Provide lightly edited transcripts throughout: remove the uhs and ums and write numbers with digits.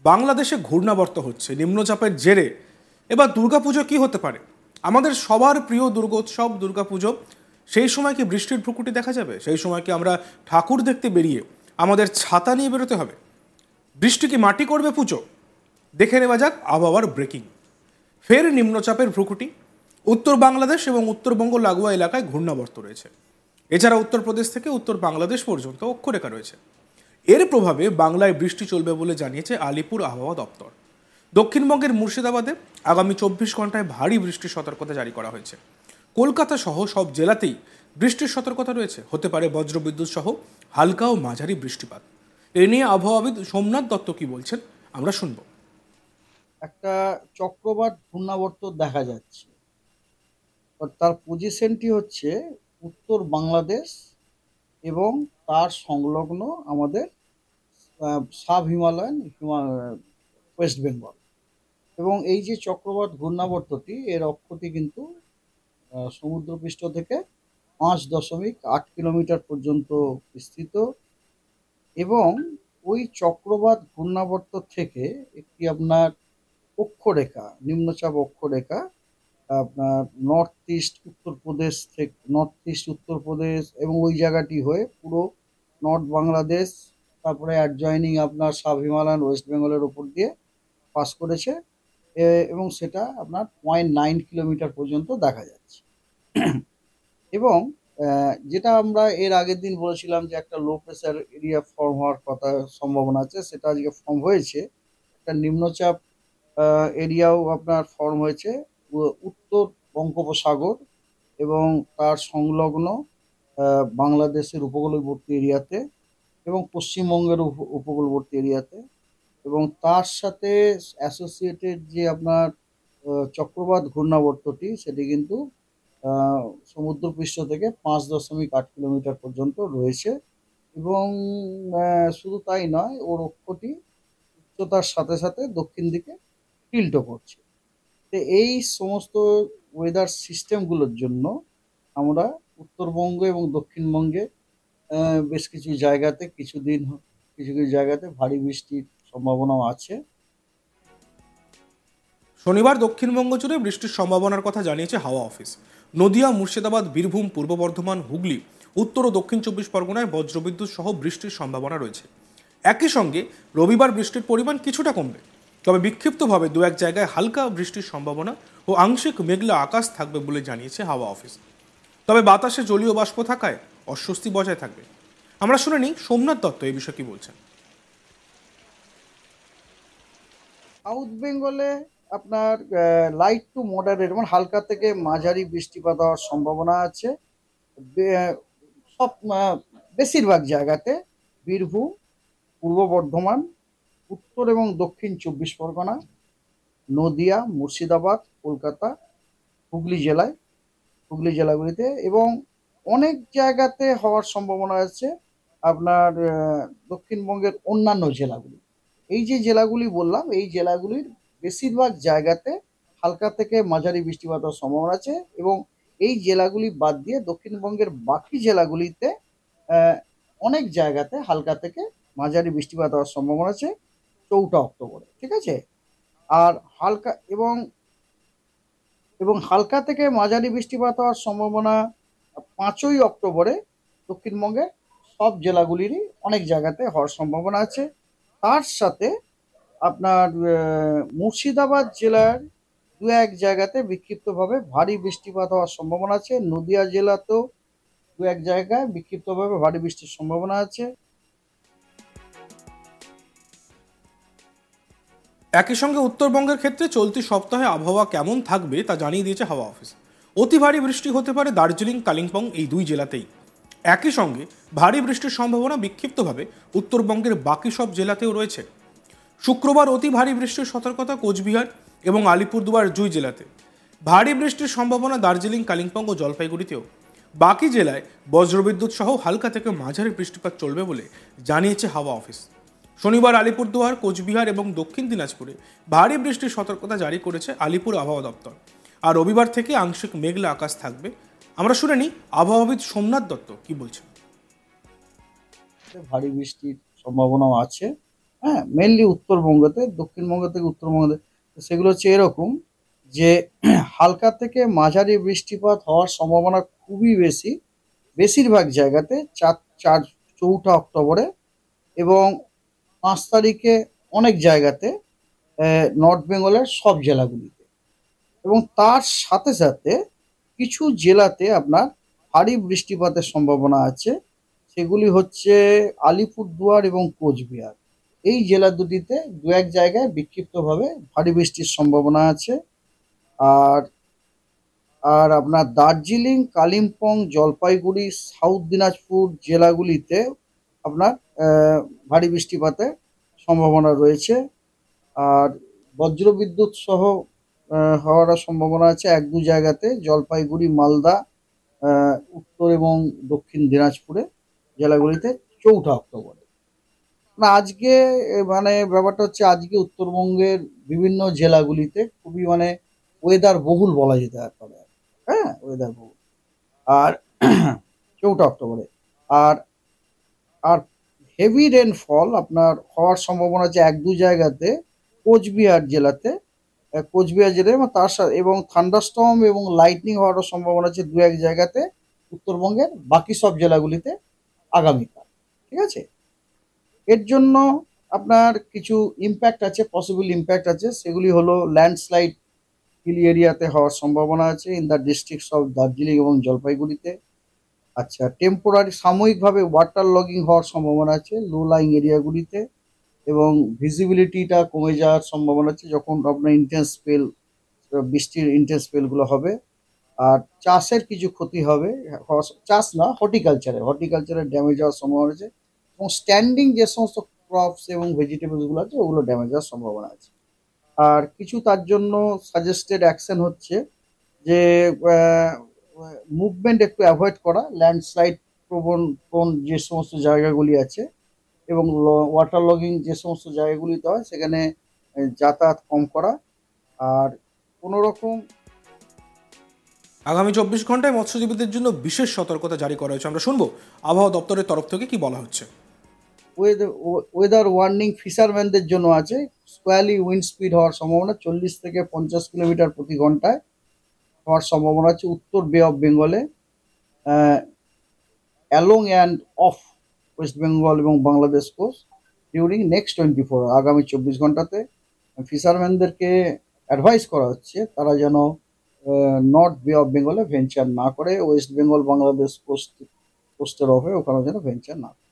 বাংলাদেশে ঘূর্ণাবর্ত হচ্ছে নিম্নচাপের জেরে। এবার দুর্গাপুজো কি হতে পারে? আমাদের সবার প্রিয় দুর্গোৎসব দুর্গাপুজো, সেই সময় কি বৃষ্টির ভ্রুকুটি দেখা যাবে? সেই সময় কি আমরা ঠাকুর দেখতে বেরিয়ে আমাদের ছাতা নিয়ে বেরোতে হবে? বৃষ্টি কি মাটি করবে পুজো? দেখে নেওয়া যাক আবহাওয়ার ব্রেকিং। ফের নিম্নচাপের ভ্রুকুটি। উত্তর বাংলাদেশ এবং উত্তরবঙ্গ লাগোয়া এলাকায় ঘূর্ণাবর্ত রয়েছে। এছাড়া উত্তরপ্রদেশ থেকে উত্তর বাংলাদেশ পর্যন্ত অক্ষরেখা রয়েছে। এর প্রভাবে বাংলায় বৃষ্টি চলবে বলে জানিয়েছে আলিপুর আবহাওয়া দপ্তর। দক্ষিণবঙ্গের মুর্শিদাবাদে আগামী 24 ঘন্টায় ভারী বৃষ্টির সতর্কতা জারি করা হয়েছে। কলকাতা সহ সব জেলাতেই বৃষ্টির সতর্কতা রয়েছে। হতে পারে বজ্রবিদ্যুৎ সহ হালকা ও মাঝারি বৃষ্টিপাত। এ নিয়ে আবহাওয়াবিদ সোমনাথ দত্ত কি বলছেন আমরা শুনব। একটা চক্রবাত ঘূর্ণাবর্ত দেখা যাচ্ছে। তার পজিশনটি হচ্ছে উত্তর বাংলাদেশ এবং তার সংলগ্ন আমাদের সাব হিমালয়ান ওয়েস্ট বেঙ্গল। এবং এই যে চক্রবাত ঘূর্ণাবর্তটি, এর অক্ষটি কিন্তু সমুদ্রপৃষ্ঠ থেকে 5.8 কিলোমিটার পর্যন্ত বিস্তৃত। এবং ওই চক্রবাত ঘূর্ণাবর্ত থেকে একটি আপনার অক্ষরেখা, নিম্নচাপ অক্ষরেখা আপনার নর্থ ইস্ট উত্তরপ্রদেশ এবং ওই জায়গাটি হয়ে পুরো নর্থ বাংলাদেশ, তারপরে অ্যাডজয়নিং আপনার সাব হিমালয়ান ওয়েস্ট বেঙ্গলের উপর দিয়ে পাস করেছে। এবং সেটা আপনার 0.9 কিলোমিটার পর্যন্ত দেখা যাচ্ছে। এবং যেটা আমরা এর আগের দিন বলেছিলাম যে একটা লো প্রেসার এরিয়া ফর্ম হওয়ার কথা, সম্ভাবনা আছে, সেটা আজকে ফর্ম হয়েছে। একটা নিম্নচাপ এরিয়াও আপনার ফর্ম হয়েছে উত্তর বঙ্গোপসাগর এবং তার সংলগ্ন বাংলাদেশের উপকূলবর্তী এরিয়াতে এবং পশ্চিমবঙ্গের উপকূলবর্তী এরিয়াতে। এবং তার সাথে অ্যাসোসিয়েটেড যে আপনার চক্রবাত ঘূর্ণাবর্তটি, সেটি কিন্তু সমুদ্রপৃষ্ঠ থেকে 5.8 কিলোমিটার পর্যন্ত রয়েছে। এবং শুধু তাই নয়, ওর অক্ষটি উচ্চতার সাথে সাথে দক্ষিণ দিকে টিল্টও করছে। তো এই সমস্ত ওয়েদার সিস্টেমগুলোর জন্য আমরা উত্তরবঙ্গ এবং দক্ষিণবঙ্গে বেশ কিছু জায়গাতে কিছু কিছু জায়গাতে ভারী বৃষ্টির সম্ভাবনাও আছে। শনিবার দক্ষিণবঙ্গ জুড়ে বৃষ্টির সম্ভাবনার কথা জানিয়েছে হাওয়া অফিস। নদিয়া, মুর্শিদাবাদ, বীরভূম, পূর্ব বর্ধমান, হুগলি, উত্তর ও দক্ষিণ 24 পরগনায় বজ্রবিদ্যুৎ সহ বৃষ্টির সম্ভাবনা রয়েছে। একই সঙ্গে রবিবার বৃষ্টির পরিমাণ কিছুটা কমবে, তবে বিক্ষিপ্তভাবে দু এক জায়গায় হালকা বৃষ্টির সম্ভাবনা ও আংশিক মেঘলা আকাশ থাকবে বলে জানিয়েছে হাওয়া অফিস। তবে বাতাসে জলীয় বাষ্প থাকায় অস্বস্তি বজায় থাকবে। আমরা শুনে নিই সোমনাথ দত্ত এই বিষয়ে কি বলছেন। সাউথ বেঙ্গলে আপনার লাইট টু মডারেট মানে হালকা থেকে মাঝারি বৃষ্টিপাত হওয়ার সম্ভাবনা আছে। সব বেশিরভাগ জায়গাতে বীরভূম, পূর্ব বর্ধমান, উত্তর এবং দক্ষিণ 24 পরগনা, নদিয়া, মুর্শিদাবাদ, কলকাতা, হুগলি জেলাগুলিতে এবং অনেক জায়গাতে হওয়ার সম্ভাবনা আছে আপনার দক্ষিণবঙ্গের অন্যান্য জেলাগুলি। এই যে জেলাগুলি বললাম, এই জেলাগুলির বেশিরভাগ জায়গাতে হালকা থেকে মাঝারি বৃষ্টিপাত হওয়ার সম্ভাবনা আছে। এবং এই জেলাগুলি বাদ দিয়ে দক্ষিণবঙ্গের বাকি জেলাগুলিতে আহ, অনেক জায়গাতে হালকা থেকে মাঝারি বৃষ্টিপাত হওয়ার সম্ভাবনা আছে 4 অক্টোবরে, ঠিক আছে। আর হালকা এবং এবং হালকা থেকে মাঝারি বৃষ্টিপাত হওয়ার সম্ভাবনা 5ই অক্টোবরে দক্ষিণবঙ্গের সব জেলাগুলিরই অনেক জায়গাতে হওয়ার সম্ভাবনা আছে। তার সাথে আপনার মুর্শিদাবাদ জেলার দু এক জায়গাতে বিক্ষিপ্তভাবে ভারী বৃষ্টিপাত হওয়ার সম্ভাবনা আছে। নদিয়া জেলাতেও দু এক জায়গায় বিক্ষিপ্তভাবে ভারী বৃষ্টির সম্ভাবনা আছে। একই সঙ্গে উত্তরবঙ্গের ক্ষেত্রে চলতি সপ্তাহে আবহাওয়া কেমন থাকবে তা জানিয়ে দিয়েছে হাওয়া অফিস। অতি ভারী বৃষ্টি হতে পারে দার্জিলিং, কালিম্পং এই দুই জেলাতেই। একই সঙ্গে ভারী বৃষ্টির সম্ভাবনা বিক্ষিপ্তভাবে উত্তরবঙ্গের বাকি সব জেলাতেও রয়েছে। শুক্রবার অতি ভারী বৃষ্টির সতর্কতা কোচবিহার এবং আলিপুরদুয়ার দুই জেলাতে। ভারী বৃষ্টির সম্ভাবনা দার্জিলিং, কালিম্পং ও জলপাইগুড়িতেও। বাকি জেলায় বজ্রবিদ্যুৎ সহ হালকা থেকে মাঝারি বৃষ্টিপাত চলবে বলে জানিয়েছে হাওয়া অফিস। শনিবার আলিপুরদুয়ার, কোচবিহার এবং দক্ষিণ দিনাজপুরে ভারী বৃষ্টির সতর্কতা জারি করেছে আলিপুর আবহাওয়া দপ্তর। আর রবিবার থেকে আংশিক মেঘলা আকাশ থাকবে। আমরা শুনে নিই আবহাওয়াবিদ সোমনাথ দত্ত কি বলছেন। ভারী বৃষ্টির সম্ভাবনাও আছে। হ্যাঁ, মেনলি উত্তরবঙ্গতে, দক্ষিণবঙ্গ থেকে উত্তরবঙ্গে সেগুলো হচ্ছে এরকম যে হালকা থেকে মাঝারি বৃষ্টিপাত হওয়ার সম্ভাবনা খুবই বেশি বেশিরভাগ জায়গাতে 4 অক্টোবরে, এবং 5 তারিখে অনেক জায়গাতে নর্থ বেঙ্গলের সব জেলাগুলিতে। এবং তার সাথে সাথে কিছু জেলাতে আপনার ভারী বৃষ্টিপাতের সম্ভাবনা আছে। সেগুলি হচ্ছে আলিপুরদুয়ার এবং কোচবিহার। এই জেলা দুটিতে দু এক জায়গায় বিক্ষিপ্তভাবে ভারী বৃষ্টির সম্ভাবনা আছে। আর আর আপনার দার্জিলিং, কালিম্পং, জলপাইগুড়ি, সাউথ দিনাজপুর জেলাগুলিতে আপনার ভারী বৃষ্টিপাতের সম্ভাবনা রয়েছে। আর বজ্রবিদ্যুৎ সহ হওয়ার সম্ভাবনা আছে এক দু জায়গাতে, জলপাইগুড়ি, মালদা, উত্তর এবং দক্ষিণ দিনাজপুরে জেলাগুলিতে 4 অক্টোবরে। না আজকে মানে ব্যাপারটা হচ্ছে আজকে উত্তরবঙ্গের বিভিন্ন জেলাগুলিতে খুবই মানে ওয়েদার বহুল বলা যেতে পারে। হ্যাঁ, ওয়েদার বহুল। আর 4 অক্টোবরে আর আর হেভি রেনফল আপনার হওয়ার সম্ভাবনা আছে এক দু জায়গাতে, কোচবিহার জেলাতে, কোচবিহার জেলায়, এবং তার সাথে এবং থান্ডারস্টর্ম এবং লাইটনিং হওয়ার সম্ভাবনা আছে দু এক জায়গাতে উত্তরবঙ্গের বাকি সব জেলাগুলিতে আগামীকাল। ঠিক আছে? এর জন্য আপনার কিছু ইম্প্যাক্ট আছে, পসিবল ইম্প্যাক্ট আছে। সেগুলি হলো ল্যান্ডস্লাইড হিলি এরিয়াতে হওয়ার সম্ভাবনা আছে in the districts of Darjeeling এবং জলপাইগুড়িতে। আচ্ছা, টেম্পোরারি সাময়িকভাবে ওয়াটার লগিং হওয়ার সম্ভাবনা আছে লো লাইং এরিয়াগুলিতে, এবং ভিজিবিলিটিটা কমে যাওয়ার সম্ভাবনা আছে যখন আপনার ইন্টেন্স স্পেল, বৃষ্টির ইন্টেন্স স্পেলগুলো হবে। আর চাষের কিছু ক্ষতি হবে, চাষ না, হর্টিকালচারের ড্যামেজ হওয়ার সম্ভাবনা আছে, এবং স্ট্যান্ডিং যে সমস্ত ক্রপস এবং ভেজিটেবলসগুলো আছে ওগুলো ড্যামেজ হওয়ার সম্ভাবনা আছে। আর কিছু তার জন্য সাজেস্টেড অ্যাকশন হচ্ছে যে মুভমেন্ট একটু অ্যাভয়েড করা, ল্যান্ডস্লাইড প্রবণ প্রবণ যে সমস্ত জায়গাগুলি আছে, এবং ওয়াটার লগিং যে সমস্ত জায়গাগুলিতে হয় সেখানে যাতায়াত কম করা। আর কোনো রকম আগামী 24 ঘন্টায় মৎস্যজীবীদের জন্য বিশেষ সতর্কতা জারি করা হয়েছে, আমরা শুনবো আবহাওয়া দপ্তরের তরফ থেকে কি বলা হচ্ছে। ওয়েদার ওয়ার্নিং ফিশারম্যানদের জন্য আছে। স্কোয়ালি উইন্ড স্পিড হওয়ার সম্ভাবনা 40 থেকে 50 কিলোমিটার প্রতি ঘন্টায় হওয়ার সম্ভাবনা আছে উত্তর বে অফ বেঙ্গলে, along and of West Bengal এবং বাংলাদেশ কোস্ট ডিউরিং নেক্সট 24 আগামী 24 ঘন্টাতে। ফিশারম্যানদেরকে অ্যাডভাইস করা হচ্ছে তারা যেন নর্থ বে অফ বেঙ্গলে ভেঞ্চার না করে, ওয়েস্ট বেঙ্গল বাংলাদেশ কোস্টের অফে ওখানে যেন ভেঞ্চার না করে।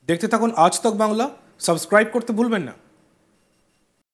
দেখতে থাকুন আজ তক বাংলা, সাবস্ক্রাইব করতে ভুলবেন না।